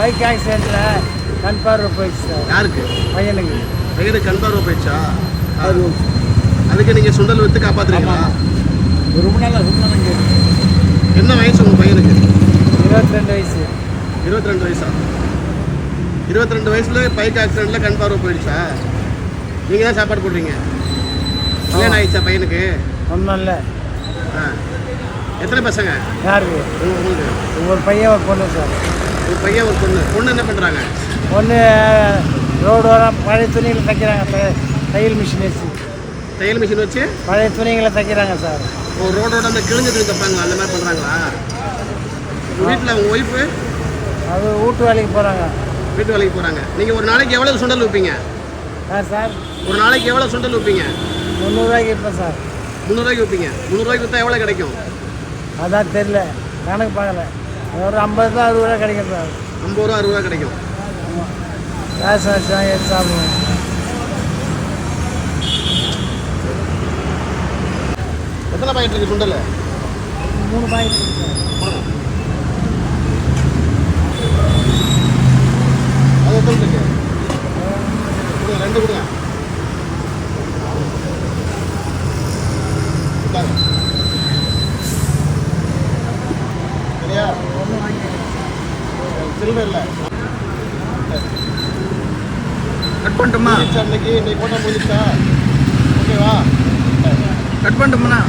Bike ஆக்சிடெண்ட்டில் கண் பார்வை போயிடுச்சு சார். யாருக்கு? பையனுக்கு. பையனுக்கு கண் பார்வை போயிடுச்சா? அதுக்கு நீங்கள் சுண்டல் விற்று காப்பாற்றுறீங்களா? ரொம்ப நாளாக இங்கே என்ன வயசு உங்கள் பையனுக்கு? 22 வயசு. 22 வயசா? 22 வயசுல பைக் ஆக்சிடெண்ட்டில் கண் பார்வை போயிடுச்சா? நீங்கள் தான் சாப்பாடு போடுறீங்க. கல்யாணம் ஆயிடுச்சா பையனுக்கு? ஒன்றும் இல்லை. ஆ, எத்தனை பசங்க யாருக்கு? உங்களுக்கு? ஒரு பையன் ஒரு பொண்ணு சார். ஒரு பையன் ஒரு பொண்ணு. பொண்ணு என்ன பண்ணுறாங்க? பொண்ணு ரோடு ஓரம் பழைய துணிகளை தைக்கிறாங்க. தையல் மிஷின் வச்சு. தையல் மிஷின் வச்சு பழைய துணிகளை தைக்கிறாங்க சார். ஒரு ரோடோட அந்த கிழிஞ்ச துணி தைப்பாங்களா, அந்த மாதிரி பண்ணுறாங்களா? வீட்டில் அவங்க ஒய்ஃபு அது வீட்டு வேலைக்கு போகிறாங்க. வீட்டு வேலைக்கு போகிறாங்க. நீங்கள் ஒரு நாளைக்கு எவ்வளோ சுண்டல் வைப்பீங்க? சார் ஒரு நாளைக்கு எவ்வளோ சுண்டல் வைப்பீங்க? 300 ரூபாய்க்கு இருப்பேன் சார். 300 ரூபாய்க்கு வைப்பீங்க. 300 ரூபாய்க்கு விற்றா எவ்வளோ கிடைக்கும்? அதான் தெரியல, கணக்கு பார்க்கல. ஒரு 50 ரூபா 60 ரூபா கிடைக்கும் சார். 50 ரூபா 60 ரூபா கிடைக்கும். ஆமாம், காசு வச்சு தான் எடுத்து சாப்பிடுவோம். எத்தனை பாக்கெட் இருக்குது சுண்டல்? 3 பாக்கெட் இருக்கு சார். அது எத்தனை இருக்கு? கொடுங்க, 2 கொடுங்க. சரியா? சில்லறை இல்லை. கட் பண்ணட்டுமா? இன்னைக்கு போட்டா முடிச்சா? ஓகேவா? கட் பண்ணட்டுமாண்ணா?